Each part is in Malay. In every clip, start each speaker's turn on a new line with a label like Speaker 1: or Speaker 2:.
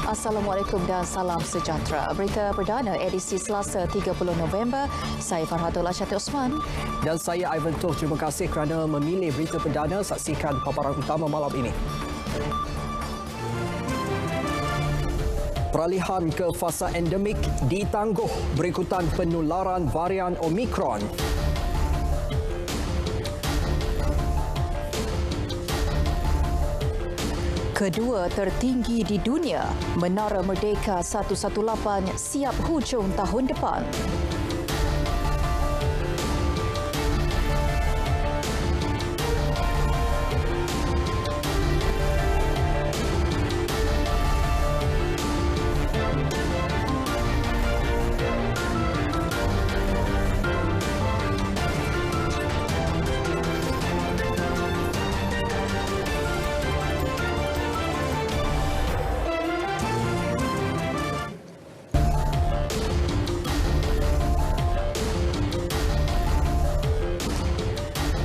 Speaker 1: Assalamualaikum dan salam sejahtera. Berita perdana edisi Selasa 30 November. Saya Farhatul Asyati Osman.
Speaker 2: Dan saya Ivan Toh. Terima kasih kerana memilih berita perdana. Saksikan paparan utama malam ini. Peralihan ke fasa endemik ditangguh berikutan penularan varian Omicron.
Speaker 1: Kedua tertinggi di dunia, Menara Merdeka 118 siap hujung tahun depan.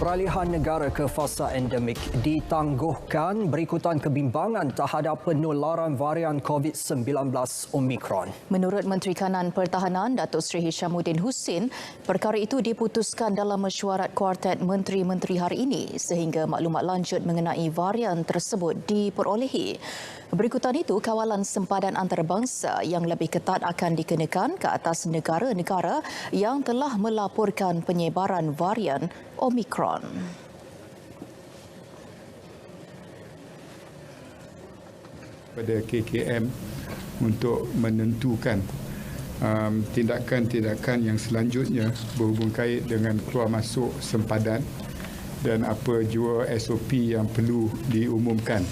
Speaker 2: Peralihan negara ke fasa endemik ditangguhkan berikutan kebimbangan terhadap penularan varian COVID-19 Omicron.
Speaker 1: Menurut Menteri Kanan Pertahanan Datuk Seri Hishamuddin Hussein, perkara itu diputuskan dalam mesyuarat Kuartet Menteri-Menteri hari ini sehingga maklumat lanjut mengenai varian tersebut diperolehi. Berikutan itu, kawalan sempadan antarabangsa yang lebih ketat akan dikenakan ke atas negara-negara yang telah melaporkan penyebaran varian Omicron.
Speaker 3: Pada KKM untuk menentukan tindakan-tindakan yang selanjutnya berhubung kait dengan keluar masuk sempadan dan apa jua SOP yang perlu diumumkan.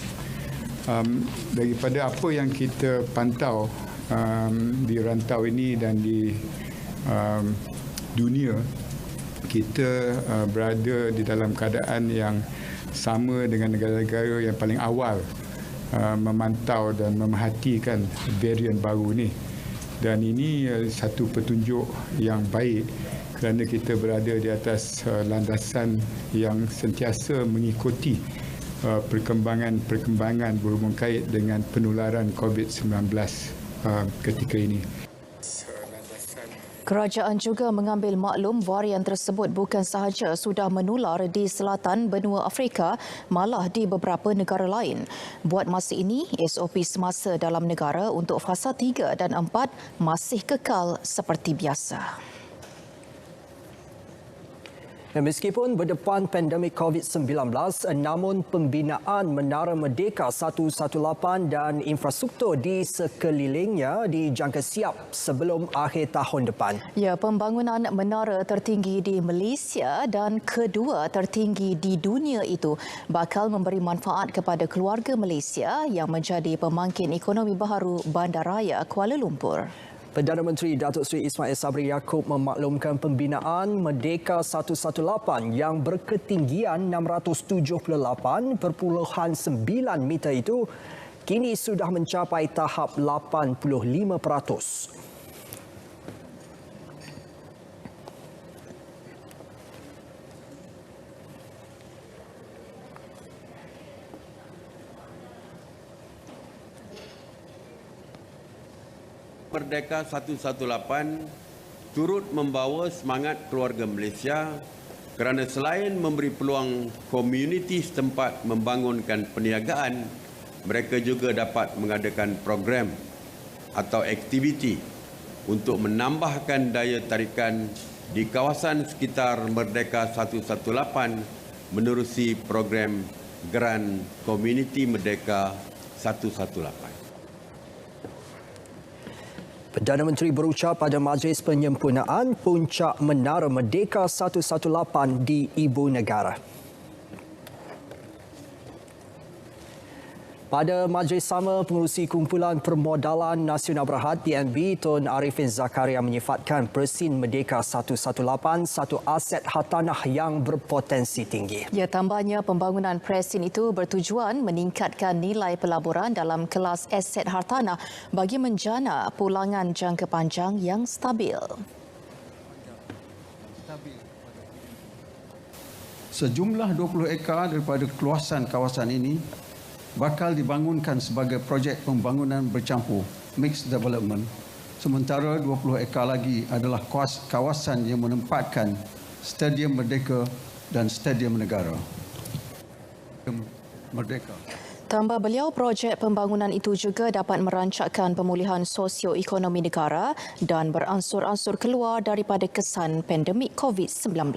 Speaker 3: Daripada apa yang kita pantau di rantau ini dan di dunia, kita berada di dalam keadaan yang sama dengan negara-negara yang paling awal memantau dan memerhatikan varian baru ini. Dan ini satu petunjuk yang baik kerana kita berada di atas landasan yang sentiasa mengikuti perkembangan berhubung kait dengan penularan COVID-19 ketika ini.
Speaker 1: Kerajaan juga mengambil maklum varian tersebut bukan sahaja sudah menular di selatan benua Afrika, malah di beberapa negara lain. Buat masa ini, SOP semasa dalam negara untuk fasa 3 dan 4 masih kekal seperti biasa.
Speaker 2: Dan meskipun berdepan pandemik COVID-19, namun pembinaan Menara Merdeka 118 dan infrastruktur di sekelilingnya dijangka siap sebelum akhir tahun depan.
Speaker 1: Ya, pembangunan menara tertinggi di Malaysia dan kedua tertinggi di dunia itu bakal memberi manfaat kepada keluarga Malaysia yang menjadi pemangkin ekonomi baharu Bandaraya Kuala Lumpur.
Speaker 2: Perdana Menteri Datuk Seri Ismail Sabri Yaakob memaklumkan pembinaan Merdeka 118 yang berketinggian 678.9 meter itu kini sudah mencapai tahap 85%.
Speaker 4: Merdeka 118 turut membawa semangat keluarga Malaysia kerana selain memberi peluang komuniti setempat membangunkan perniagaan, mereka juga dapat mengadakan program atau aktiviti untuk menambahkan daya tarikan di kawasan sekitar Merdeka 118 menerusi program Geran Komuniti Merdeka 118.
Speaker 2: Perdana Menteri berucap pada majlis penyempurnaan Puncak Menara Merdeka 118 di Ibu Negara. Pada majlis sama, pengurusi Kumpulan Permodalan Nasional Berhad PNB Tun Arifin Zakaria menyifatkan Persin Merdeka 118 satu aset hartanah yang berpotensi tinggi.
Speaker 1: Ya, tambahnya pembangunan Persin itu bertujuan meningkatkan nilai pelaburan dalam kelas aset hartanah bagi menjana pulangan jangka panjang yang stabil.
Speaker 5: Sejumlah 20 ekar daripada keluasan kawasan ini bakal dibangunkan sebagai projek pembangunan bercampur, mixed development. Sementara 20 ekar lagi adalah kawasan yang menempatkan Stadium Merdeka dan Stadium Negara. Merdeka.
Speaker 1: Tambah beliau, projek pembangunan itu juga dapat merancakkan pemulihan sosioekonomi negara dan beransur-ansur keluar daripada kesan pandemik COVID-19.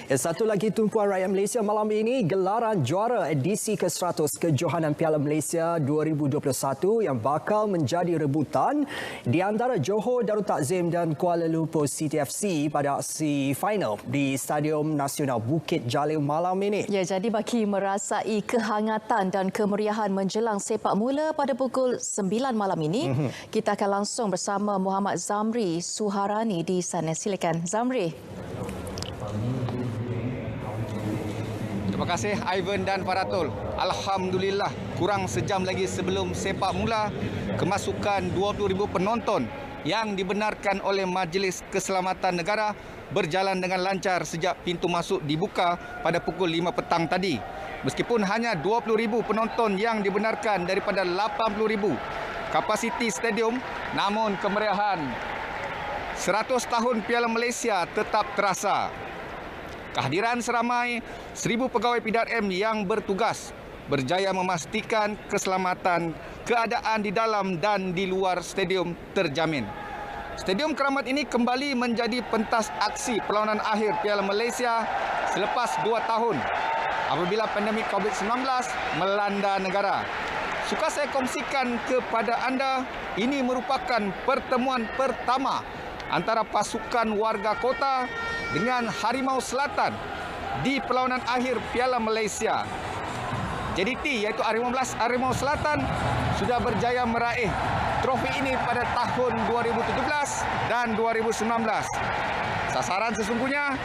Speaker 2: Satu lagi tumpuan rakyat Malaysia malam ini, gelaran juara edisi ke-100 Kejohanan Piala Malaysia 2021 yang bakal menjadi rebutan di antara Johor Darul Takzim dan Kuala Lumpur City FC pada aksi final di Stadium Nasional Bukit Jalil malam ini.
Speaker 1: Ya, jadi bagi merasai kehangatan dan kemeriahan menjelang sepak mula pada pukul 9 malam ini, kita akan langsung bersama Muhammad Zamri Suharani di sana. Silakan Zamri.
Speaker 6: Terima kasih Ivan dan Faratul. Alhamdulillah, kurang sejam lagi sebelum sepak mula, kemasukan 20,000 penonton yang dibenarkan oleh Majlis Keselamatan Negara berjalan dengan lancar sejak pintu masuk dibuka pada pukul 5 petang tadi. Meskipun hanya 20,000 penonton yang dibenarkan daripada 80,000 kapasiti stadium, namun kemeriahan 100 tahun Piala Malaysia tetap terasa. Kehadiran seramai 1,000 pegawai PDRM yang bertugas berjaya memastikan keselamatan keadaan di dalam dan di luar stadium terjamin. Stadium Keramat ini kembali menjadi pentas aksi perlawanan akhir Piala Malaysia selepas 2 tahun apabila pandemik COVID-19 melanda negara. Suka saya kongsikan kepada anda, ini merupakan pertemuan pertama antara pasukan warga kota dengan Harimau Selatan di perlawanan akhir Piala Malaysia. JDT iaitu Harimau Selatan sudah berjaya meraih trofi ini pada tahun 2017 dan 2019. Sasaran sesungguhnya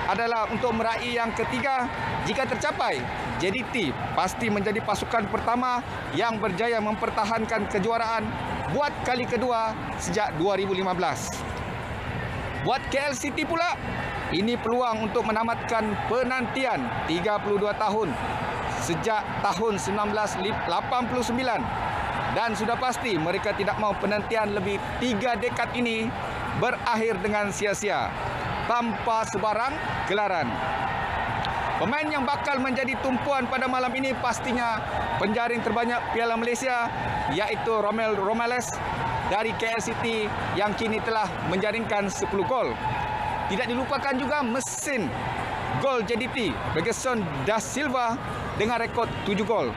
Speaker 6: adalah untuk meraih yang ketiga. Jika tercapai, JDT pasti menjadi pasukan pertama yang berjaya mempertahankan kejuaraan buat kali kedua sejak 2015. Buat KL City pula, ini peluang untuk menamatkan penantian 32 tahun sejak tahun 1989 dan sudah pasti mereka tidak mahu penantian lebih 3 dekad ini berakhir dengan sia-sia tanpa sebarang gelaran. Pemain yang bakal menjadi tumpuan pada malam ini pastinya penjaring terbanyak Piala Malaysia iaitu Romel Romales dari KL City yang kini telah menjaringkan 10 gol. Tidak dilupakan juga mesin gol JDT Ferguson Da Silva dengan rekod 7 gol.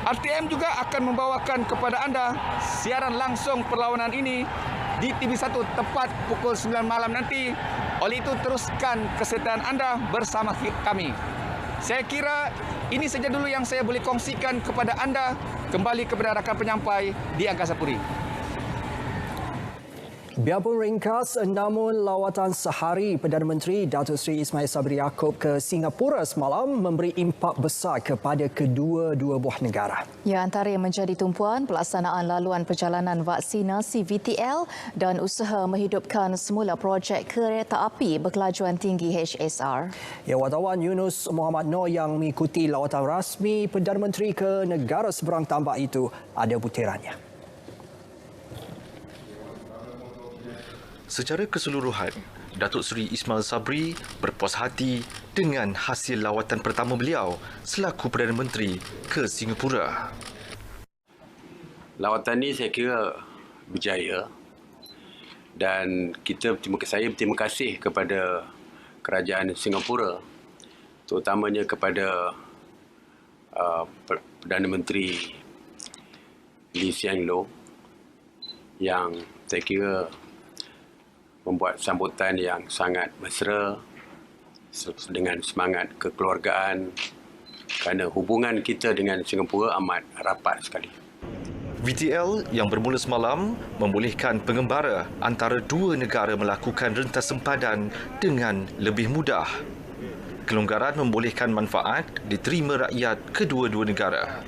Speaker 6: RTM juga akan membawakan kepada anda siaran langsung perlawanan ini di TV1 tepat pukul 9 malam nanti. Oleh itu teruskan kesetiaan anda bersama kami. Saya kira ini saja dulu yang saya boleh kongsikan kepada anda. Kembali kepada rakan penyampai di Angkasa Puri.
Speaker 2: Biarpun ringkas, namun lawatan sehari Perdana Menteri Datuk Seri Ismail Sabri Yaakob ke Singapura semalam memberi impak besar kepada kedua-dua buah negara.
Speaker 1: Ya, antara yang menjadi tumpuan pelaksanaan laluan perjalanan vaksinasi VTL dan usaha menghidupkan semula projek kereta api berkelajuan tinggi HSR.
Speaker 2: Ya, wartawan Yunus Muhammad Noor yang mengikuti lawatan rasmi Perdana Menteri ke negara seberang tambak itu ada butirannya.
Speaker 7: Secara keseluruhan, Datuk Seri Ismail Sabri berpuas hati dengan hasil lawatan pertama beliau selaku Perdana Menteri ke Singapura.
Speaker 4: Lawatan ini saya kira berjaya dan saya berterima kasih kepada kerajaan Singapura, terutamanya kepada Perdana Menteri Lee Hsien Loong yang saya kira membuat sambutan yang sangat mesra dengan semangat kekeluargaan kerana hubungan kita dengan Singapura amat rapat sekali.
Speaker 7: VTL yang bermula semalam membolehkan pengembara antara dua negara melakukan rentas sempadan dengan lebih mudah. Kelonggaran membolehkan manfaat diterima rakyat kedua-dua negara.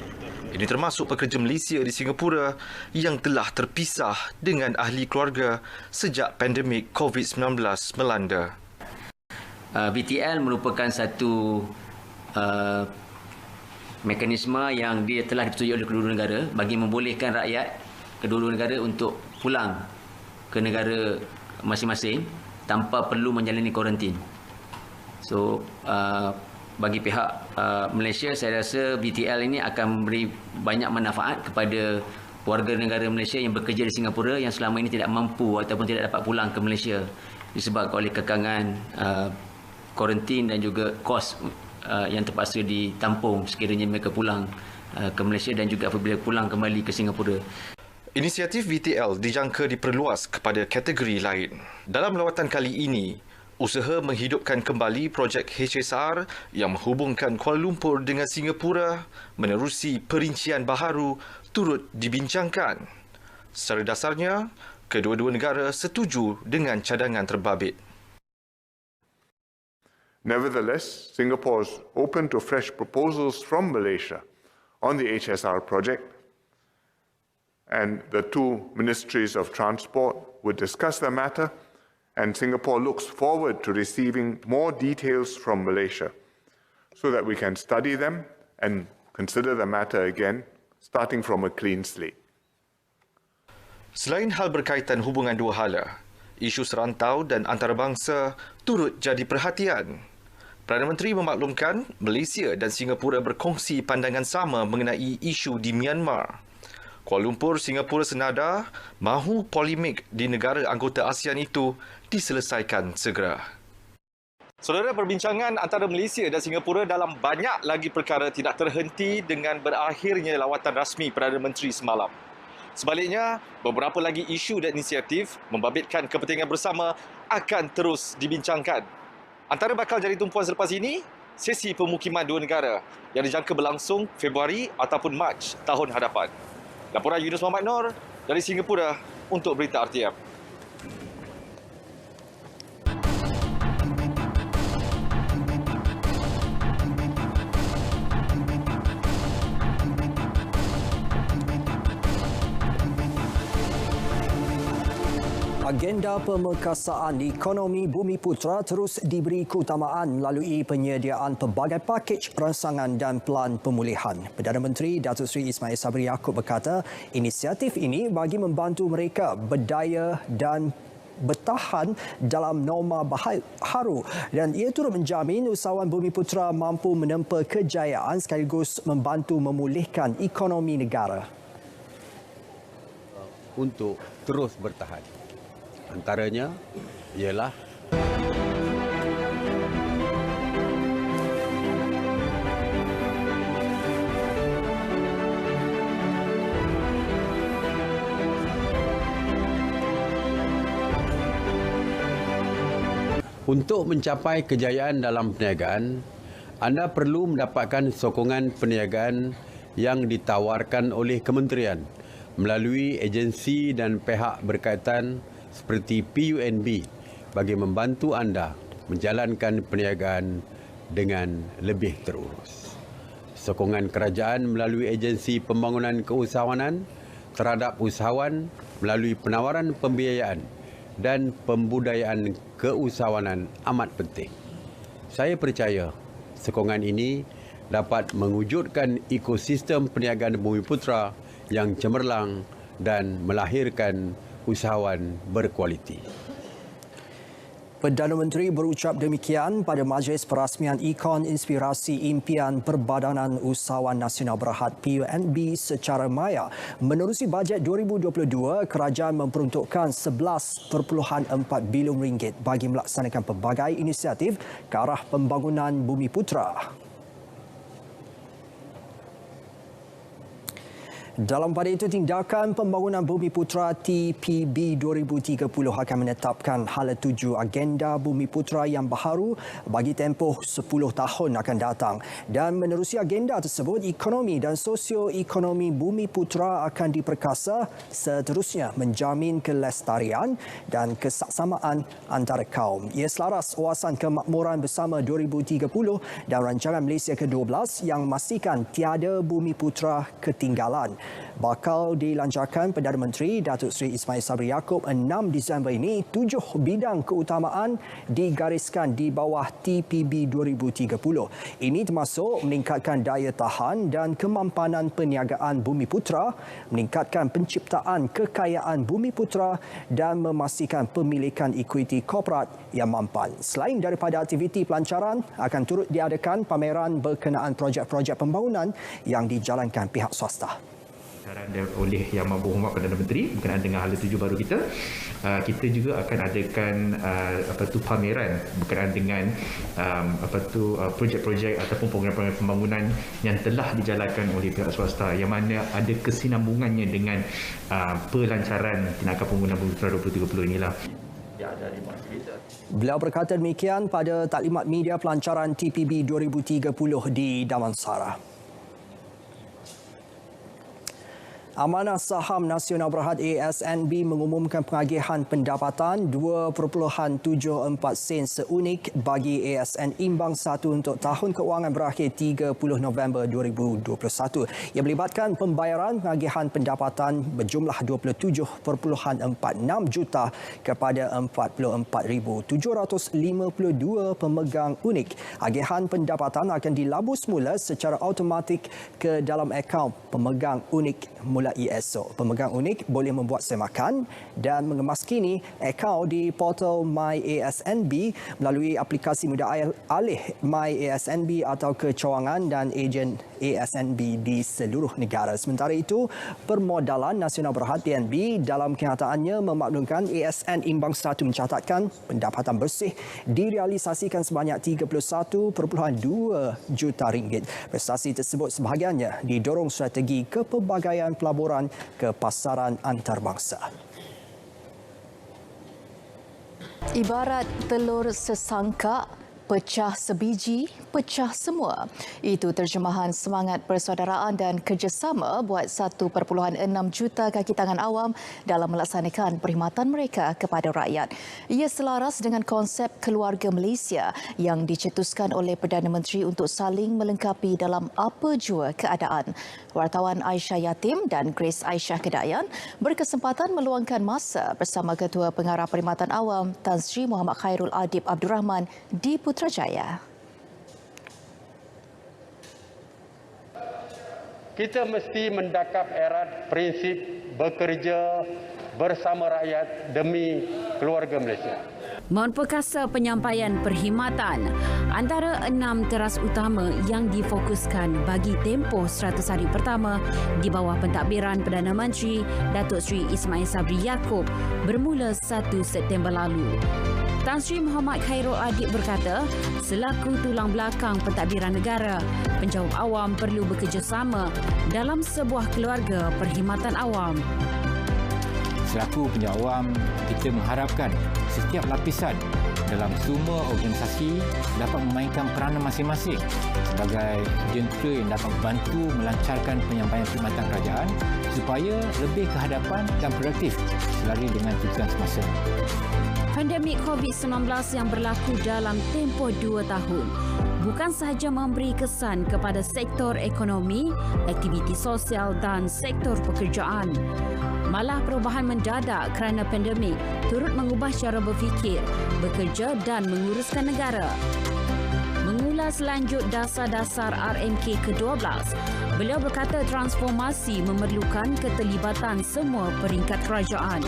Speaker 7: Ini termasuk pekerja Malaysia di Singapura yang telah terpisah dengan ahli keluarga sejak pandemik COVID-19 melanda.
Speaker 8: VTL merupakan satu mekanisme yang dia telah disetujui oleh kedua-dua negara bagi membolehkan rakyat kedua-dua negara untuk pulang ke negara masing-masing tanpa perlu menjalani kuarantin. So bagi pihak Malaysia, saya rasa VTL ini akan memberi banyak manfaat kepada warga negara Malaysia yang bekerja di Singapura yang selama ini tidak mampu ataupun tidak dapat pulang ke Malaysia disebabkan oleh kekangan kuarantin dan juga kos yang terpaksa ditampung sekiranya mereka pulang ke Malaysia dan juga apabila pulang kembali ke Singapura.
Speaker 7: Inisiatif VTL dijangka diperluas kepada kategori lain. Dalam lawatan kali ini, usaha menghidupkan kembali projek HSR yang menghubungkan Kuala Lumpur dengan Singapura menerusi perincian baharu turut dibincangkan. Secara dasarnya, kedua-dua negara setuju dengan cadangan terbabit.
Speaker 9: Nevertheless, Singapore is open to fresh proposals from Malaysia on the HSR project, and the two ministries of transport would discuss the matter, and Singapore looks forward to receiving more details from Malaysia so that we can study them and consider the matter again, starting from a clean slate.
Speaker 7: Selain hal berkaitan hubungan dua hala, isu serantau dan antarabangsa turut jadi perhatian. Perdana Menteri memaklumkan Malaysia dan Singapura berkongsi pandangan sama mengenai isu di Myanmar. Kuala Lumpur, Singapura senada mahu polemik di negara anggota ASEAN itu diselesaikan segera. Saudara, perbincangan antara Malaysia dan Singapura dalam banyak lagi perkara tidak terhenti dengan berakhirnya lawatan rasmi Perdana Menteri semalam. Sebaliknya, beberapa lagi isu dan inisiatif membabitkan kepentingan bersama akan terus dibincangkan. Antara bakal jadi tumpuan selepas ini, sesi pemukiman dua negara yang dijangka berlangsung Februari ataupun Mac tahun hadapan. Laporan Yunus Muhammad Noor dari Singapura untuk Berita RTM.
Speaker 2: Agenda pemekasaan ekonomi Bumiputra terus diberi keutamaan melalui penyediaan pelbagai pakej rangsangan dan pelan pemulihan. Perdana Menteri Datuk Seri Ismail Sabri Yaakob berkata, inisiatif ini bagi membantu mereka berdaya dan bertahan dalam norma baharu dan ia turut menjamin usahawan Bumiputra mampu menempa kejayaan sekaligus membantu memulihkan ekonomi negara.
Speaker 10: Untuk terus bertahan. Antaranya ialah untuk mencapai kejayaan dalam perniagaan, anda perlu mendapatkan sokongan perniagaan yang ditawarkan oleh kementerian melalui agensi dan pihak berkaitan seperti PUNB bagi membantu anda menjalankan perniagaan dengan lebih terurus. Sokongan kerajaan melalui agensi pembangunan keusahawanan terhadap usahawan melalui penawaran pembiayaan dan pembudayaan keusahawanan amat penting. Saya percaya sokongan ini dapat mewujudkan ekosistem perniagaan Bumiputra yang cemerlang dan melahirkan usahawan berkualiti.
Speaker 2: Perdana Menteri berucap demikian pada Majlis Perasmian Ikon Inspirasi Impian Perbadanan Usahawan Nasional Berhad PUNB secara maya. Menerusi bajet 2022, kerajaan memperuntukkan 11.4 bilion ringgit bagi melaksanakan pelbagai inisiatif ke arah pembangunan Bumiputra. Dalam pada itu, tindakan pembangunan Bumiputra TPB 2030 akan menetapkan hala tuju agenda Bumiputra yang baharu bagi tempoh 10 tahun akan datang. Dan menerusi agenda tersebut, ekonomi dan sosioekonomi Bumiputra akan diperkasa, seterusnya menjamin kelestarian dan kesaksamaan antara kaum. Ia selaras Wawasan Kemakmuran Bersama 2030 dan Rancangan Malaysia ke-12 yang memastikan tiada Bumiputra ketinggalan. Bakal dilancarkan Perdana Menteri Datuk Seri Ismail Sabri Yaakob 6 Disember ini. 7 bidang keutamaan digariskan di bawah TPB 2030. Ini termasuk meningkatkan daya tahan dan kemampanan perniagaan Bumi Putra, meningkatkan penciptaan kekayaan Bumi Putra dan memastikan pemilikan ekuiti korporat yang mampan. Selain daripada aktiviti pelancaran, akan turut diadakan pameran berkenaan projek-projek pembangunan yang dijalankan pihak swasta.
Speaker 11: Oleh Yang Maha Perdana Menteri berkenaan dengan hala tuju baru kita, kita juga akan adakan pameran berkenaan dengan projek-projek ataupun program-program pembangunan yang telah dijalankan oleh pihak swasta yang mana ada kesinambungannya dengan pelancaran tindakan pembangunan Bumi Putra 2030 inilah.
Speaker 2: Beliau berkata demikian pada taklimat media pelancaran TPB 2030 di Damansara. Amanah Saham Nasional Berhad ASNB mengumumkan pengagihan pendapatan 2.74 sen seunit bagi ASN Imbang 1 untuk tahun keuangan berakhir 30 November 2021. Ia melibatkan pembayaran pengagihan pendapatan berjumlah 27.46 juta kepada 44,752 pemegang unik. Agihan pendapatan akan dilabur semula secara automatik ke dalam akaun pemegang unik mulai esok. Pemegang unik boleh membuat semakan dan mengemas kini akaun di portal My ASNB melalui aplikasi mudah alih My ASNB atau kecawangan dan ejen ASNB di seluruh negara. Sementara itu, Permodalan Nasional Berhad PNB dalam kenyataannya memaklumkan ASN Imbang 1 mencatatkan pendapatan bersih direalisasikan sebanyak 31.2 juta ringgit. Prestasi tersebut sebahagiannya didorong strategi kepelbagaian pelaburan ke pasaran antarabangsa.
Speaker 1: Ibarat telur sesangka, pecah sebiji, pecah semua. Itu terjemahan semangat persaudaraan dan kerjasama buat 1.6 juta kaki tangan awam dalam melaksanakan perkhidmatan mereka kepada rakyat. Ia selaras dengan konsep keluarga Malaysia yang dicetuskan oleh Perdana Menteri untuk saling melengkapi dalam apa jua keadaan. Wartawan Aisyah Yatim dan Grace Aisyah Kedayan berkesempatan meluangkan masa bersama Ketua Pengarah Perkhidmatan Awam Tan Sri Muhammad Khairul Adib Abdul Rahman di Putrajaya.
Speaker 12: Kita mesti mendakap erat prinsip bekerja bersama rakyat demi keluarga Malaysia.
Speaker 13: Mohon perkasa penyampaian perkhidmatan antara 6 teras utama yang difokuskan bagi tempoh 100 hari pertama di bawah pentadbiran Perdana Menteri Datuk Seri Ismail Sabri Yaakob bermula 1 September lalu. Tan Sri Muhammad Khairul Adib berkata, selaku tulang belakang pentadbiran negara, penjawab awam perlu bekerjasama dalam sebuah keluarga perkhidmatan awam.
Speaker 14: Selaku penjawab awam, kita mengharapkan setiap lapisan dalam semua organisasi dapat memainkan peranan masing-masing sebagai jentera yang dapat membantu melancarkan penyampaian perkhidmatan kerajaan supaya lebih ke hadapan dan produktif selari dengan tuntutan semasa.
Speaker 13: Pandemik COVID-19 yang berlaku dalam tempoh 2 tahun bukan sahaja memberi kesan kepada sektor ekonomi, aktiviti sosial dan sektor pekerjaan. Malah perubahan mendadak kerana pandemik turut mengubah cara berfikir, bekerja dan menguruskan negara. Mengulas lanjut dasar-dasar RMK ke-12, beliau berkata transformasi memerlukan keterlibatan semua peringkat kerajaan.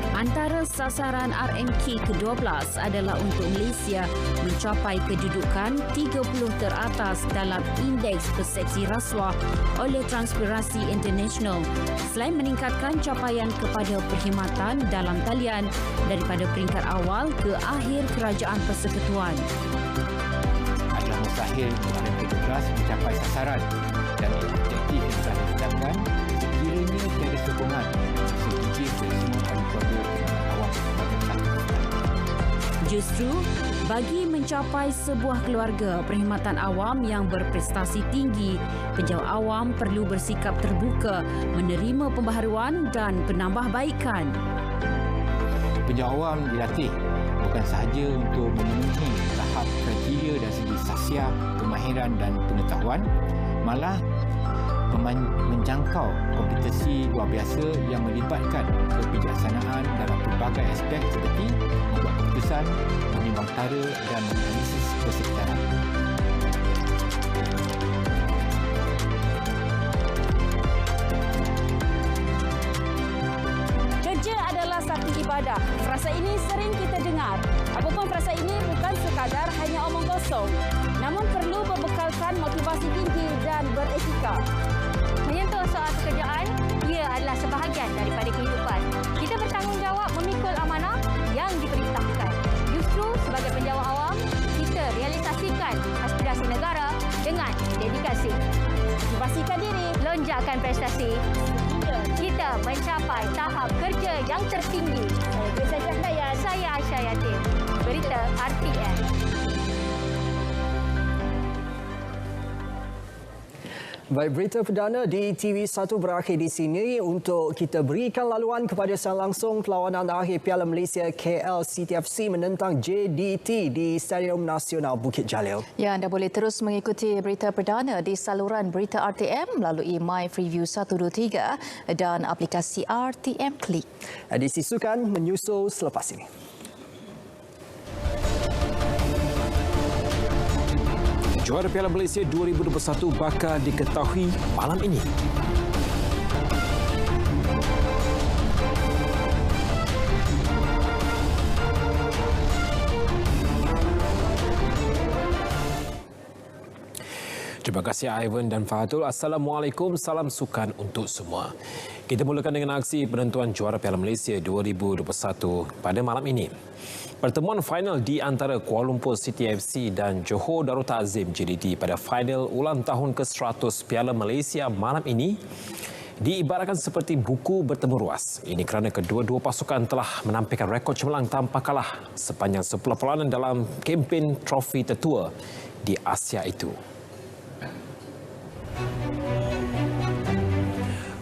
Speaker 13: Antara sasaran RMK ke-12 adalah untuk Malaysia mencapai kedudukan 30 teratas dalam Indeks Persepsi Rasuah oleh Transparency International selain meningkatkan capaian kepada perkhidmatan dalam talian daripada peringkat awal ke akhir kerajaan persekutuan.
Speaker 14: Adalah mustahil RMK ke-12 mencapai sasaran dan objektif yang telah ditetapkan sekiranya tiada sokongan segi dari semua keluarga awam.
Speaker 13: Justru, bagi mencapai sebuah keluarga perkhidmatan awam yang berprestasi tinggi, penjawab awam perlu bersikap terbuka, menerima pembaharuan dan penambahbaikan.
Speaker 14: Penjawab awam dilatih bukan sahaja untuk memenuhi tahap kriteria dari segi sahsiah, kemahiran dan pengetahuan, malah menjangkau kompetisi luar biasa yang melibatkan kebijaksanaan dalam pelbagai aspek seperti membuat keputusan, menimbang tara dan menganalisis persekitaran.
Speaker 13: Kerja adalah satu ibadah. Frasa ini sering kita dengar. Apapun frasa ini bukan sekadar hanya omong kosong, namun perlu berbekalkan motivasi tinggi dan beretika.
Speaker 15: Menyentuh soal pekerjaan, ia adalah sebahagian daripada kehidupan. Kita bertanggungjawab memikul amanah yang diperintahkan. Justru sebagai penjawat awam, kita realisasikan aspirasi negara dengan dedikasi. Motivasikan diri, lonjakan prestasi hingga kita mencapai tahap kerja yang tertinggi. Saya Desa Cahdayan, saya Aisyah Yatim. Berita RTM.
Speaker 2: Baik, berita perdana di TV1 berakhir di sini. Untuk kita berikan laluan kepada siaran langsung perlawanan akhir Piala Malaysia KL CTFC menentang JDT di Stadium Nasional Bukit Jalil.
Speaker 1: Ya, anda boleh terus mengikuti berita perdana di saluran berita RTM melalui My Freeview 123 dan aplikasi RTM Klik.
Speaker 2: Edisi sukan menyusul selepas ini.
Speaker 16: Juara Piala Malaysia 2021 bakal diketahui malam ini. Terima kasih Ivan dan Fahatul. Assalamualaikum, salam sukan untuk semua. Kita mulakan dengan aksi penentuan Juara Piala Malaysia 2021 pada malam ini. Pertemuan final di antara Kuala Lumpur City FC dan Johor Darul Ta'zim JDT pada final ulang tahun ke-100 Piala Malaysia malam ini diibaratkan seperti buku bertemu ruas. Ini kerana kedua-dua pasukan telah menampilkan rekod cemerlang tanpa kalah sepanjang 10 perlawanan dalam kempen trofi tertua di Asia itu.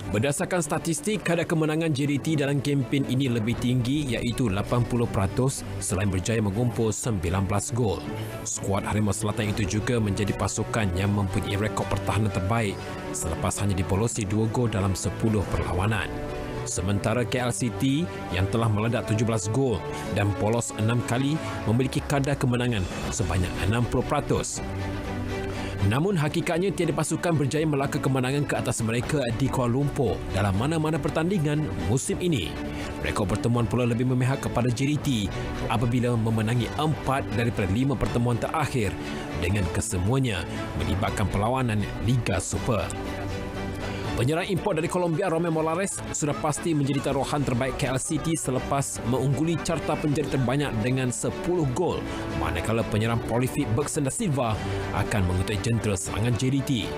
Speaker 16: Berdasarkan statistik, kadar kemenangan JDT dalam kempen ini lebih tinggi iaitu 80% selain berjaya mengumpul 19 gol. Skuad Harimau Selatan itu juga menjadi pasukan yang mempunyai rekod pertahanan terbaik selepas hanya dibolosi 2 gol dalam 10 perlawanan. Sementara KL City yang telah meledak 17 gol dan polos 6 kali memiliki kadar kemenangan sebanyak 60%. Namun hakikatnya tiada pasukan berjaya melaka kemenangan ke atas mereka di Kuala Lumpur dalam mana-mana pertandingan musim ini. Rekod pertemuan pula lebih memihak kepada JDT apabila memenangi 4 daripada 5 pertemuan terakhir dengan kesemuanya melibatkan perlawanan Liga Super. Penyerang import dari Colombia Romeo Morales sudah pasti menjadi taruhan terbaik KL City selepas mengungguli carta penjari terbanyak dengan 10 gol, manakala penyerang prolific Bergson da Silva akan mengutai jentera serangan JDT.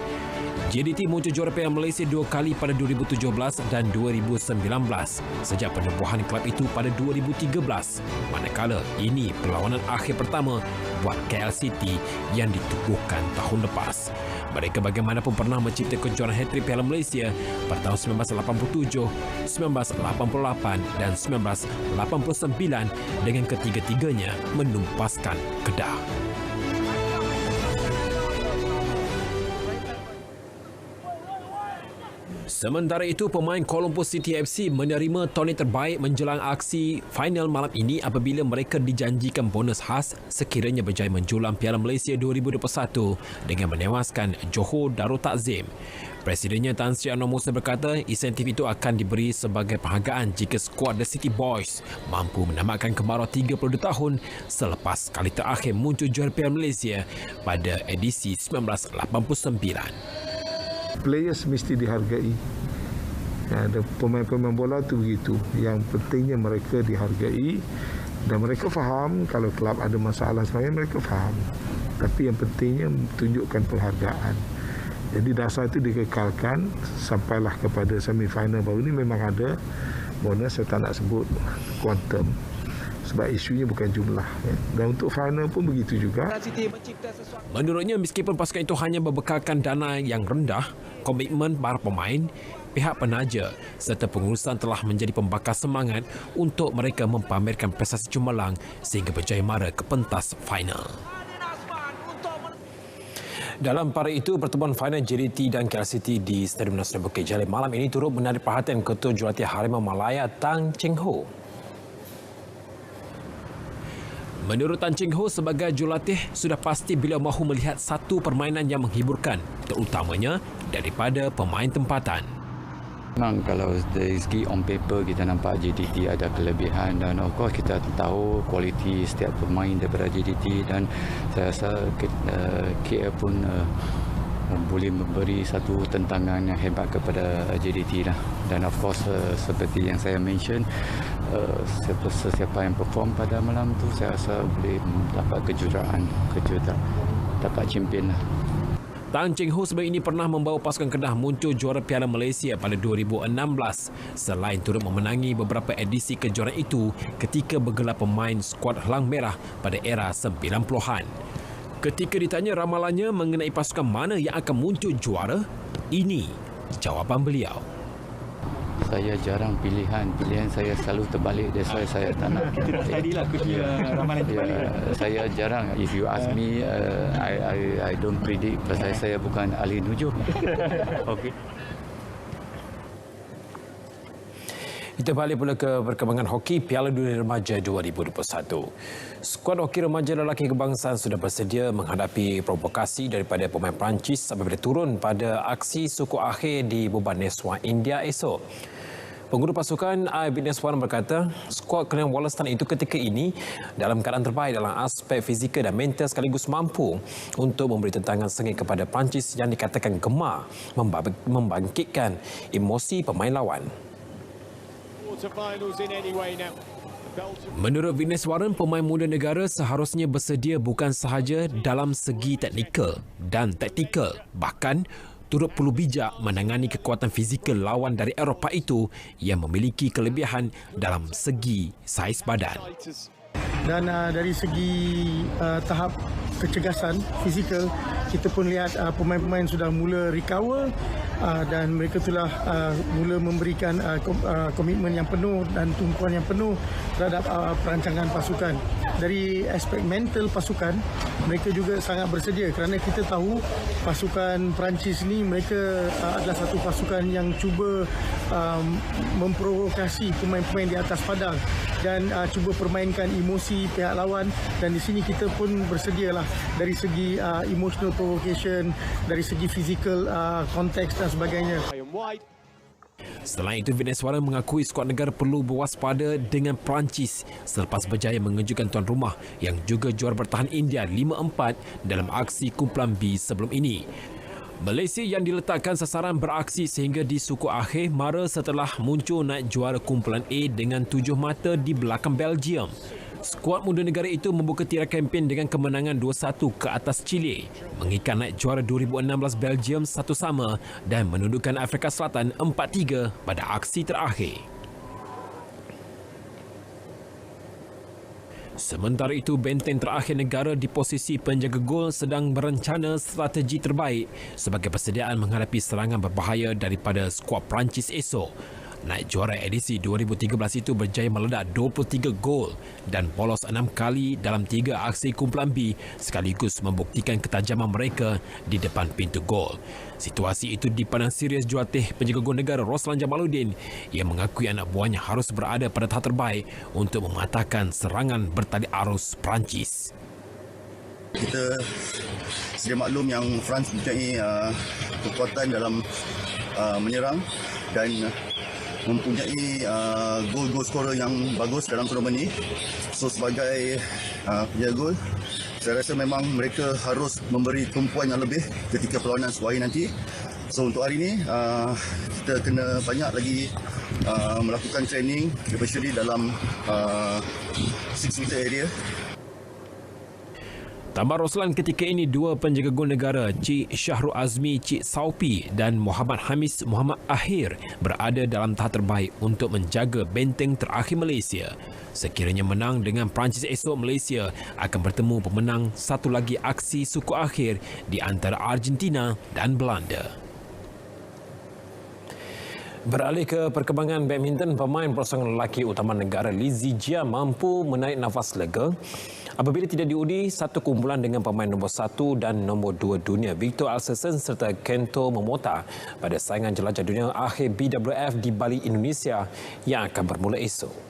Speaker 16: JDT muncul juara Piala Malaysia 2 kali pada 2017 dan 2019 sejak penubuhan kelab itu pada 2013, manakala ini perlawanan akhir pertama buat KL City yang ditubuhkan tahun lepas. Mereka bagaimanapun pernah mencipta kejuaraan hat-trick Piala Malaysia pada tahun 1987, 1988 dan 1989 dengan ketiga-tiganya menumpaskan Kedah. Sementara itu, pemain Kuala Lumpur City FC menerima tonik terbaik menjelang aksi final malam ini apabila mereka dijanjikan bonus khas sekiranya berjaya menjulang Piala Malaysia 2021 dengan menewaskan Johor Darul Ta'zim. Presidennya Tan Sri Anwar Musa berkata insentif itu akan diberi sebagai penghargaan jika skuad The City Boys mampu menamatkan kemarau 32 tahun selepas kali terakhir muncul juara Piala Malaysia pada edisi 1989.
Speaker 17: Players mesti dihargai. Ada pemain-pemain bola tu begitu. Yang pentingnya mereka dihargai dan mereka faham kalau kelab ada masalah sebenarnya mereka faham. Tapi yang pentingnya tunjukkan penghargaan. Jadi dasar itu dikekalkan sampailah kepada semifinal baru ini memang ada bonus, saya tak nak sebut kuantum. Sebab isunya bukan jumlah. Dan untuk final pun begitu juga.
Speaker 16: Menurutnya, meskipun pasukan itu hanya berbekalkan dana yang rendah, komitmen para pemain, pihak penaja serta pengurusan telah menjadi pembakar semangat untuk mereka mempamerkan prestasi cemerlang sehingga berjaya mara ke pentas final. Dalam pada itu, pertemuan final JDT dan KLCT di Stadium Nasional Bukit Jalil malam ini turut menarik perhatian Ketua Jurulatih Harimau Malaya Tan Cheng Ho. Menurut Tan Cheng Ho, sebagai jurulatih, sudah pasti beliau mahu melihat satu permainan yang menghiburkan, terutamanya daripada pemain tempatan.
Speaker 18: Memang kalau dari segi on paper kita nampak JDT ada kelebihan dan of course kita tahu kualiti setiap pemain daripada JDT dan saya rasa KL pun boleh memberi satu tentangan yang hebat kepada JDT lah. Dan of course seperti yang saya mention, sesiapa yang perform pada malam tu saya rasa boleh dapat kejuaraan, dapat champion lah.
Speaker 16: Tan Cheng Ho sebelum ini pernah membawa pasukan Kedah muncul juara Piala Malaysia pada 2016 selain turut memenangi beberapa edisi kejuaraan itu ketika bergelar pemain skuad Helang Merah pada era 90-an. Ketika ditanya ramalannya mengenai pasukan mana yang akan muncul juara, ini jawapan beliau.
Speaker 18: Saya jarang pilihan saya selalu terbalik, that's why saya tak nak.
Speaker 11: Tadilah kunci ramalan terbalik.
Speaker 18: Saya jarang, if you ask me, I don't predict pasal saya bukan ahli nujum. Okey.
Speaker 16: Kita balik pula ke perkembangan hoki Piala Dunia Remaja 2021. Skuad hoki remaja lelaki kebangsaan sudah bersedia menghadapi provokasi daripada pemain Perancis apabila turun pada aksi suku akhir di Bhubaneswar, India esok. Pengurus pasukan Bhubaneswar berkata, skuad Kelantan Wollaston itu ketika ini dalam keadaan terbaik dalam aspek fizikal dan mental sekaligus mampu untuk memberi tentangan sengit kepada Perancis yang dikatakan gemar membangkitkan emosi pemain lawan. Menurut Vineswaran, pemain muda negara seharusnya bersedia bukan sahaja dalam segi teknikal dan taktikal, bahkan turut perlu bijak menangani kekuatan fizikal lawan dari Eropah itu yang memiliki kelebihan dalam segi saiz badan.
Speaker 19: Dan dari segi tahap kecergasan fizikal, kita pun lihat pemain-pemain sudah mula recover dan mereka telah mula memberikan komitmen yang penuh dan tumpuan yang penuh terhadap perancangan pasukan. Dari aspek mental pasukan, mereka juga sangat bersedia kerana kita tahu pasukan Perancis ni mereka adalah satu pasukan yang cuba memprovokasi pemain-pemain di atas padang dan cuba permainkan emosi pihak lawan, dan di sini kita pun bersedialah dari segi emotional provocation, dari segi physical konteks dan sebagainya.
Speaker 16: Selain itu, Venezuela mengakui skuad negara perlu berwaspada dengan Perancis selepas berjaya mengejutkan tuan rumah yang juga juara bertahan India 5-4 dalam aksi kumpulan B sebelum ini. Malaysia yang diletakkan sasaran beraksi sehingga di suku akhir mara setelah muncul naik juara kumpulan A dengan 7 mata di belakang Belgium. Skuad muda negara itu membuka tirai kempen dengan kemenangan 2-1 ke atas Chile, mengikat naik juara 2016 Belgium 1-1 dan menundukkan Afrika Selatan 4-3 pada aksi terakhir. Sementara itu, benteng terakhir negara di posisi penjaga gol sedang berencana strategi terbaik sebagai persediaan menghadapi serangan berbahaya daripada skuad Perancis esok. Naik juara edisi 2013 itu berjaya meledak 23 gol dan bolos 6 kali dalam 3 aksi kumpulan B sekaligus membuktikan ketajaman mereka di depan pintu gol. Situasi itu dipandang serius jurulatih penjaga gol negara Roslan Jamaluddin yang mengakui anak buahnya harus berada pada tahap terbaik untuk mematahkan serangan bertali arus Perancis.
Speaker 20: Kita sedia maklum yang France mempunyai kekuatan dalam menyerang dan mempunyai gol-gol skorer yang bagus dalam turnamen ini. So sebagai penjaga gol, saya rasa memang mereka harus memberi tumpuan yang lebih ketika perlawanan suai nanti. So untuk hari ini kita kena banyak lagi melakukan training, especially dalam 6 meter area.
Speaker 16: Tambah Roslan, ketika ini dua penjaga gol negara Cik Syahrul Azmi Cik Saupi dan Muhammad Hamis Muhammad Akhir berada dalam tahap terbaik untuk menjaga benteng terakhir Malaysia. Sekiranya menang dengan Perancis esok, Malaysia akan bertemu pemenang satu lagi aksi suku akhir di antara Argentina dan Belanda. Beralih ke perkembangan badminton, pemain pasangan lelaki utama negara Li Zijia mampu menarik nafas lega apabila tidak diundi satu kumpulan dengan pemain nombor 1 dan nombor 2 dunia Victor Alcesen serta Kento Momota pada saingan jelajah dunia akhir BWF di Bali, Indonesia yang akan bermula esok.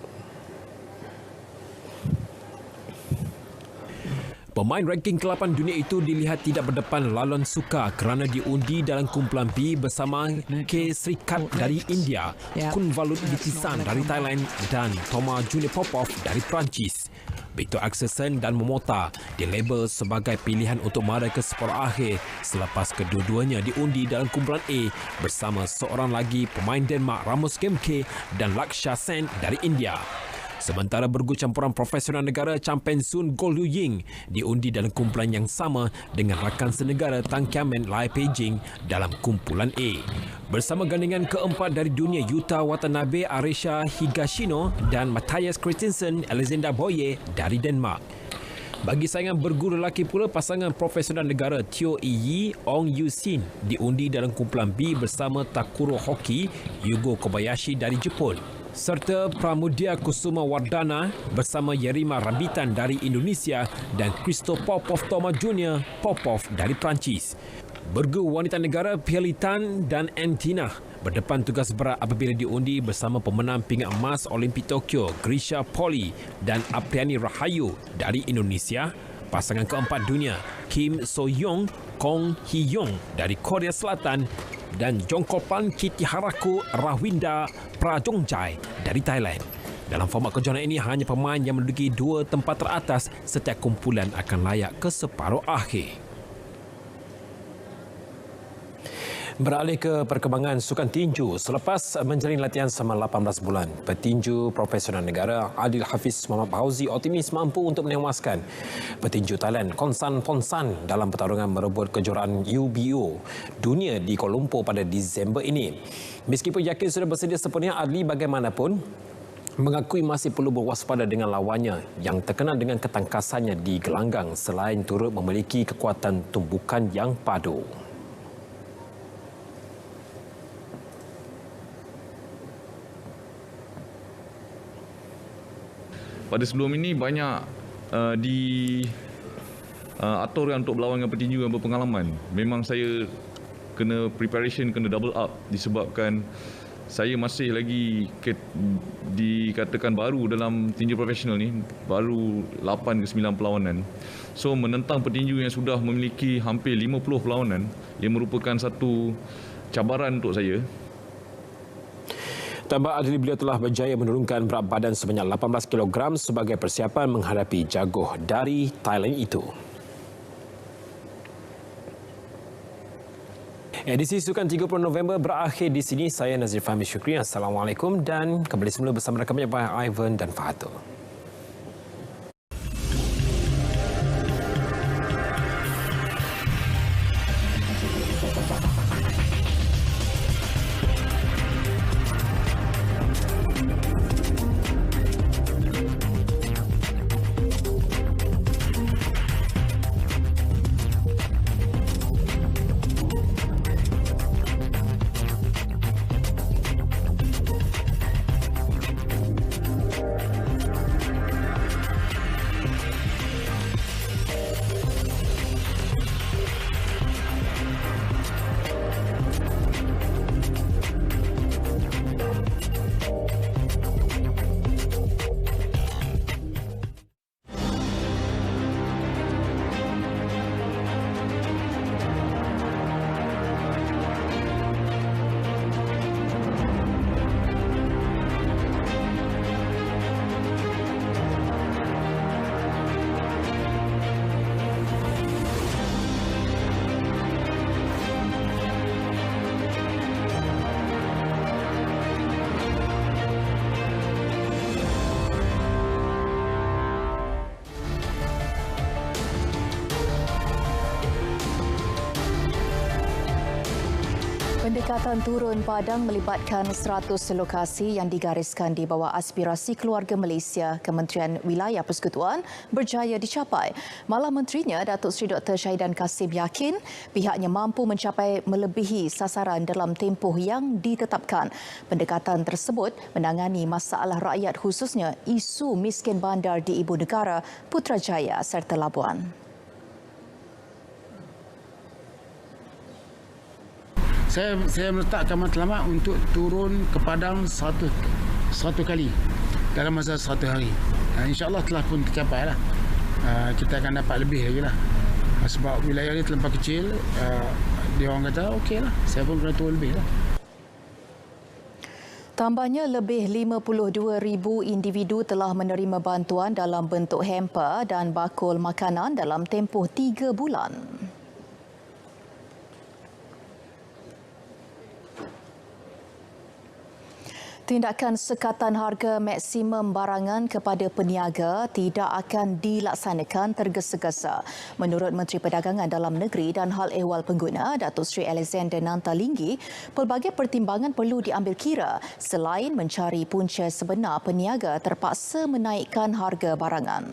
Speaker 16: Pemain ranking ke-8 dunia itu dilihat tidak berdepan lawan sukar kerana diundi dalam kumpulan B bersama K. Srikat dari India, Kunvalut Witisan dari Thailand dan Toma Junior Popov dari Perancis. Victor Axelsen dan Momota dilabel sebagai pilihan untuk mara ke separuh akhir selepas kedua-duanya diundi dalam kumpulan A bersama seorang lagi pemain Denmark Rasmus Gemke dan Laksha Sen dari India. Sementara bergu campuran profesional negara Champion Sun Gold Ying diundi dalam kumpulan yang sama dengan rakan senegara Tang Kiamen Lai Peijing dalam kumpulan A. Bersama gandingan keempat dari dunia Yuta Watanabe Arisha Higashino dan Matthias Christensen Alexander Boye dari Denmark. Bagi saingan bergu lelaki pula, pasangan profesional negara Teo Yi Ong Yu Sin diundi dalam kumpulan B bersama Takuro Hoki Yugo Kobayashi dari Jepun serta Pramudia Kusuma Wardana bersama Yerima Rambitan dari Indonesia dan Christo Popov Toma Junior Popov dari Perancis. Bergu wanita negara Pielitan dan Antina berdepan tugas berat apabila diundi bersama pemenang pingat emas Olimpik Tokyo Grisha Poli dan Apriani Rahayu dari Indonesia, pasangan keempat dunia Kim So-young Kong Hee-yong dari Korea Selatan dan Jongkopan Kitiharaku Rahwinda Prajongjai dari Thailand. Dalam format kejohanan ini, hanya pemain yang menduduki 2 tempat teratas setiap kumpulan akan layak ke separuh akhir. Beralih ke perkembangan sukan tinju, selepas menjalani latihan selama 18 bulan, petinju profesional negara Adil Hafiz Muhammad Fauzi optimis mampu untuk menewaskan petinju Thailand Konsan Ponsan dalam pertarungan merebut kejuaraan UBO dunia di Kuala Lumpur pada Disember ini. Meskipun yakin sudah bersedia sepenuhnya, Adli bagaimanapun mengakui masih perlu berwaspada dengan lawannya yang terkenal dengan ketangkasannya di gelanggang selain turut memiliki kekuatan tumbukan yang padu.
Speaker 21: Pada sebelum ini banyak atur untuk berlawan dengan petinju yang berpengalaman. Memang saya kena preparation, kena double up disebabkan saya masih lagi dikatakan baru dalam tinju profesional ni, baru 8 ke 9 perlawanan. So menentang petinju yang sudah memiliki hampir 50 perlawanan, ia merupakan satu cabaran untuk saya.
Speaker 16: Tambah Adli, beliau telah berjaya menurunkan berat badan sebanyak 18 kg sebagai persiapan menghadapi jagoh dari Thailand itu. Edisi Sukan 30 November berakhir di sini. Saya Nazir Fahmi Syukri. Assalamualaikum dan kembali semula bersama rakan Ivan dan Fahatul.
Speaker 1: Pendekatan turun padang melibatkan 100 lokasi yang digariskan di bawah aspirasi keluarga Malaysia. Kementerian Wilayah Persekutuan berjaya dicapai. Malah Menterinya Datuk Seri Dr. Syahidan Kasim yakin pihaknya mampu mencapai melebihi sasaran dalam tempoh yang ditetapkan. Pendekatan tersebut menangani masalah rakyat khususnya isu miskin bandar di ibu negara Putrajaya serta Labuan.
Speaker 3: Saya meletakkan matlamat untuk turun ke Padang satu kali dalam masa 1 hari. InsyaAllah telah pun tercapai lah. Kita akan dapat lebih lagi lah. Sebab wilayah ini terlampau kecil, dia orang kata okey lah. Saya pun kena turun lebih lah.
Speaker 1: Tambahnya, lebih 52,000 individu telah menerima bantuan dalam bentuk hamper dan bakul makanan dalam tempoh 3 bulan. Tindakan sekatan harga maksimum barangan kepada peniaga tidak akan dilaksanakan tergesa-gesa. Menurut Menteri Perdagangan Dalam Negeri dan Hal Ehwal Pengguna, Datuk Seri Alexander Nantalinggi, pelbagai pertimbangan perlu diambil kira selain mencari punca sebenar peniaga terpaksa menaikkan harga barangan.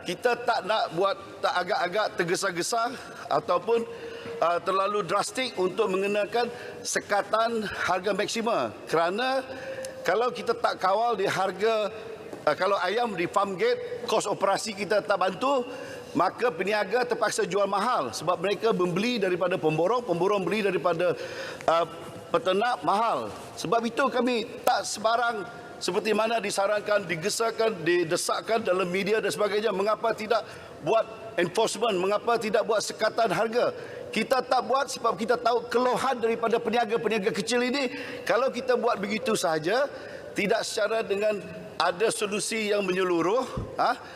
Speaker 22: Kita tak nak buat agak-agak tergesa-gesa ataupun terlalu drastik untuk mengenakan sekatan harga maksima, kerana kalau kita tak kawal di harga, kalau ayam di farm gate kos operasi kita tak bantu, maka peniaga terpaksa jual mahal sebab mereka membeli daripada pemborong beli daripada peternak mahal. Sebab itu kami tak sebarang seperti mana disarankan, digesahkan, didesakkan dalam media dan sebagainya. Mengapa tidak buat enforcement? Mengapa tidak buat sekatan harga? Kita tak buat sebab kita tahu keluhan daripada peniaga-peniaga kecil ini. Kalau kita buat begitu sahaja, tidak secara dengan ada solusi yang menyeluruh,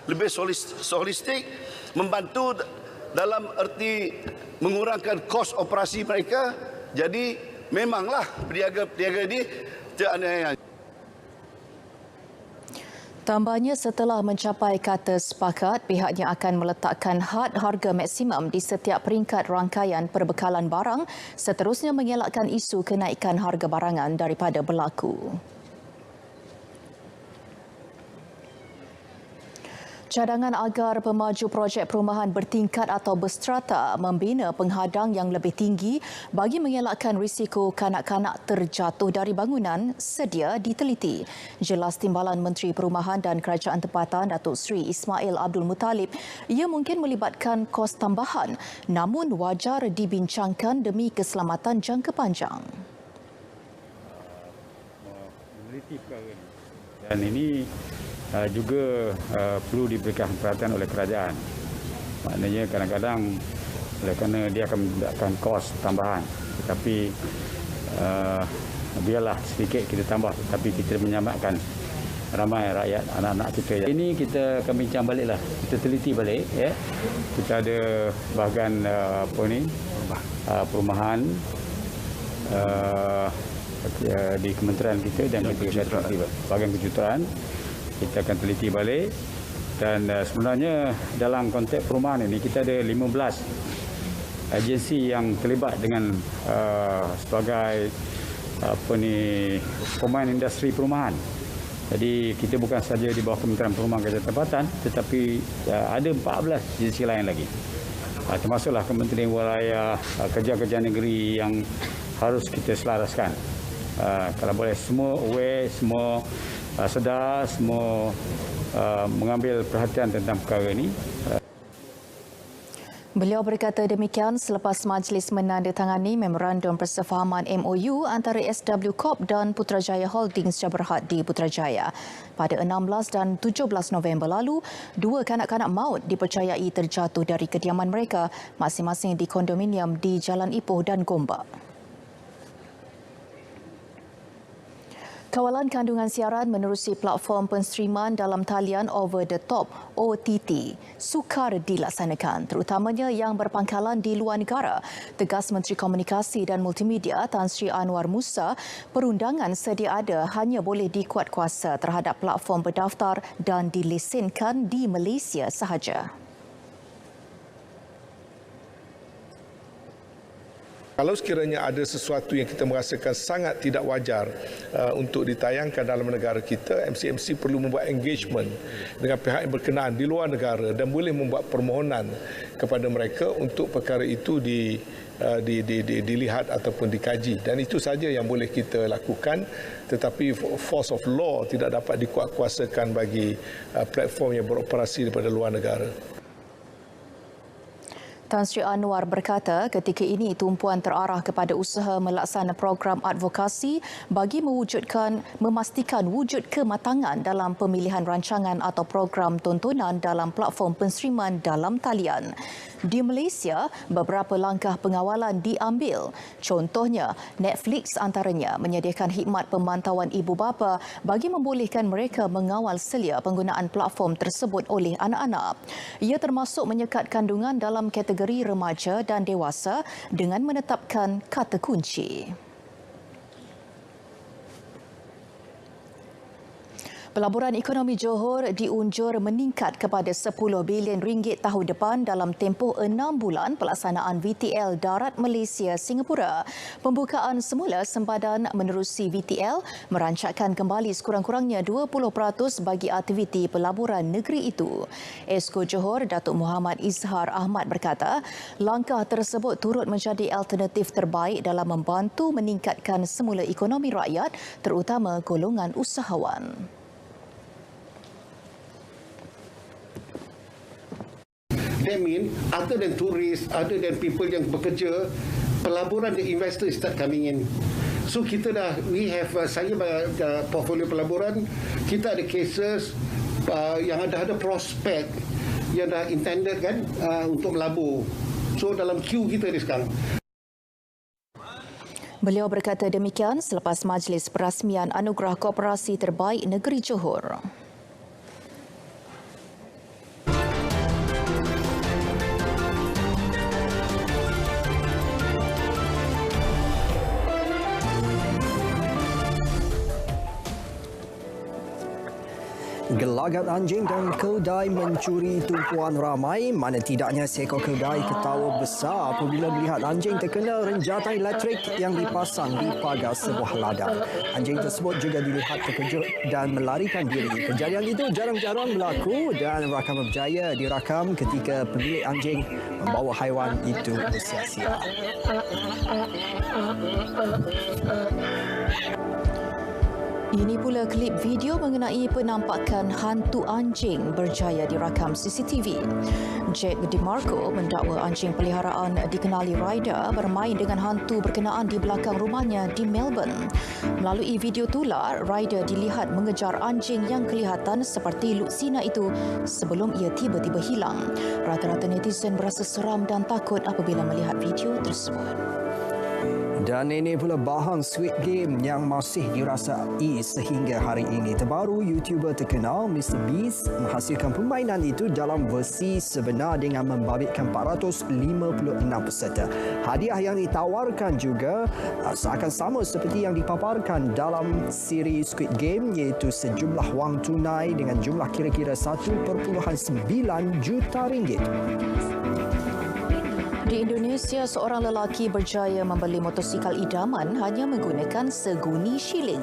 Speaker 22: lebih holistik, membantu dalam erti mengurangkan kos operasi mereka. Jadi memanglah peniaga-peniaga ini teraniaya.
Speaker 1: Tambahnya, setelah mencapai kata sepakat, pihaknya akan meletakkan had harga maksimum di setiap peringkat rangkaian perbekalan barang, seterusnya mengelakkan isu kenaikan harga barangan daripada berlaku. Cadangan agar pemaju projek perumahan bertingkat atau berstrata membina penghadang yang lebih tinggi bagi mengelakkan risiko kanak-kanak terjatuh dari bangunan sedia diteliti. Jelas Timbalan Menteri Perumahan dan Kerajaan Tempatan Datuk Seri Ismail Abdul Muttalib, ia mungkin melibatkan kos tambahan namun wajar dibincangkan demi keselamatan jangka panjang.
Speaker 3: Meneliti perkara ini. Dan ini juga perlu diberikan perhatian oleh kerajaan. Maknanya kadang-kadang oleh kerana dia akan menggunakan kos tambahan, tetapi biarlah sedikit kita tambah, tapi kita menyelamatkan ramai rakyat, anak-anak kita. Ini kita akan bincang baliklah, kita teliti balik. Ya. Kita ada bahagian perumahan di kementerian kita dan kita bahagian kejuruteraan. Kita akan teliti balik dan sebenarnya dalam konteks perumahan ini kita ada 15 agensi yang terlibat dengan sebagai pemain industri perumahan. Jadi kita bukan saja di bawah Kementerian Perumahan Kerajaan Tempatan, tetapi ada 14 agensi lain lagi. Termasuklah Kementerian Wilayah, kerja-kerja negeri yang harus kita selaraskan. Kalau boleh semua aware, semua sedar, semua mengambil perhatian tentang perkara ini.
Speaker 1: Beliau berkata demikian selepas majlis menandatangani Memorandum Persefahaman MOU antara SW Corp dan Putrajaya Holdings Jabr Berhad di Putrajaya. Pada 16 dan 17 November lalu, 2 kanak-kanak maut dipercayai terjatuh dari kediaman mereka masing-masing di kondominium di Jalan Ipoh dan Gombak. Kawalan kandungan siaran menerusi platform penstreaman dalam talian over the top OTT sukar dilaksanakan, terutamanya yang berpangkalan di luar negara. Tegas Menteri Komunikasi dan Multimedia Tan Sri Anwar Musa, perundangan sedia ada hanya boleh dikuatkuasa terhadap platform berdaftar dan dilesenkan di Malaysia sahaja.
Speaker 17: Kalau sekiranya ada sesuatu yang kita merasakan sangat tidak wajar untuk ditayangkan dalam negara kita, MCMC perlu membuat engagement dengan pihak yang berkenaan di luar negara dan boleh membuat permohonan kepada mereka untuk perkara itu dilihat ataupun dikaji, dan itu saja yang boleh kita lakukan. Tetapi force of law tidak dapat dikuatkuasakan bagi platform yang beroperasi daripada luar negara.
Speaker 1: Tan Sri Anwar berkata ketika ini tumpuan terarah kepada usaha melaksana program advokasi bagi memastikan wujud kematangan dalam pemilihan rancangan atau program tontonan dalam platform penseriman dalam talian. Di Malaysia, beberapa langkah pengawalan diambil. Contohnya, Netflix antaranya menyediakan khidmat pemantauan ibu bapa bagi membolehkan mereka mengawal selia penggunaan platform tersebut oleh anak-anak. Ia termasuk menyekat kandungan dalam kategori remaja dan dewasa dengan menetapkan kata kunci. Pelaburan ekonomi Johor diunjur meningkat kepada 10 bilion ringgit tahun depan dalam tempoh 6 bulan pelaksanaan VTL Darat Malaysia Singapura. Pembukaan semula sempadan menerusi VTL merancakkan kembali sekurang-kurangnya 20% bagi aktiviti pelaburan negeri itu. Esko Johor Datuk Muhammad Izhar Ahmad berkata, langkah tersebut turut menjadi alternatif terbaik dalam membantu meningkatkan semula ekonomi rakyat, terutama golongan usahawan.
Speaker 5: That means other than tourists, other than people yang bekerja, pelaburan, the investors start coming in. So kita saya portfolio pelaburan, kita ada cases yang ada prospek yang dah intended kan untuk melabur. So dalam queue kita ni sekarang.
Speaker 1: Beliau berkata demikian selepas majlis perasmian Anugerah Koperasi Terbaik Negeri Johor.
Speaker 2: Gelagat anjing dan keldai mencuri tumpuan ramai. Mana tidaknya seekor keldai ketawa besar apabila melihat anjing terkena renjatan elektrik yang dipasang di pagar sebuah ladang. Anjing tersebut juga dilihat terkejut dan melarikan diri. Kejadian itu jarang-jarang berlaku dan rakaman berjaya dirakam ketika pemilik anjing membawa haiwan itu bersia-sia.
Speaker 1: Ini pula klip video mengenai penampakan hantu anjing berjaya dirakam CCTV. Jack DeMarco mendakwa anjing peliharaan dikenali Ryder bermain dengan hantu berkenaan di belakang rumahnya di Melbourne. Melalui video tular, Ryder dilihat mengejar anjing yang kelihatan seperti Lucina itu sebelum ia tiba-tiba hilang. Rata-rata netizen berasa seram dan takut apabila melihat video tersebut.
Speaker 2: Dan ini pula bahan Squid Game yang masih dirasai sehingga hari ini. Terbaru, YouTuber terkenal Mr Beast menghasilkan permainan itu dalam versi sebenar dengan membabitkan 456 peserta. Hadiah yang ditawarkan juga seakan sama seperti yang dipaparkan dalam siri Squid Game, iaitu sejumlah wang tunai dengan jumlah kira-kira 1.9 juta ringgit.
Speaker 1: Di Indonesia, seorang lelaki berjaya membeli motosikal idaman hanya menggunakan seguni shilling.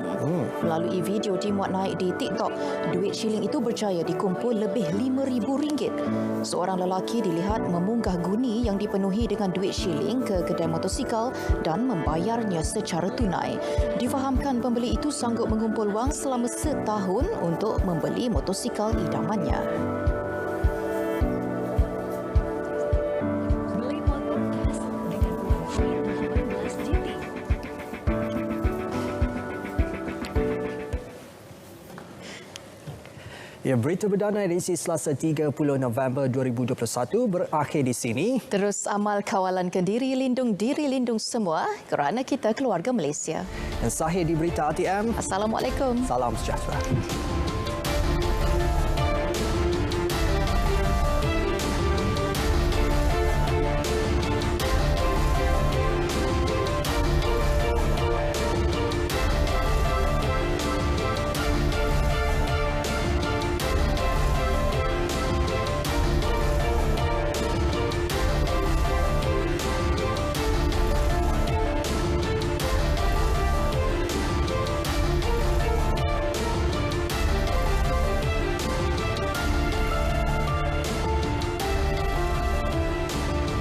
Speaker 1: Melalui video dimuat naik di TikTok, duit shilling itu berjaya dikumpul lebih RM5,000. Seorang lelaki dilihat memunggah guni yang dipenuhi dengan duit shilling ke kedai motosikal dan membayarnya secara tunai. Difahamkan pembeli itu sanggup mengumpul wang selama setahun untuk membeli motosikal idamannya.
Speaker 2: Ya, berita perdana edisi Selasa 30 November 2021 berakhir di sini.
Speaker 1: Terus amal kawalan diri, lindung semua kerana kita keluarga Malaysia.
Speaker 2: Dan Sahih di Berita RTM.
Speaker 1: Assalamualaikum.
Speaker 2: Salam sejahtera.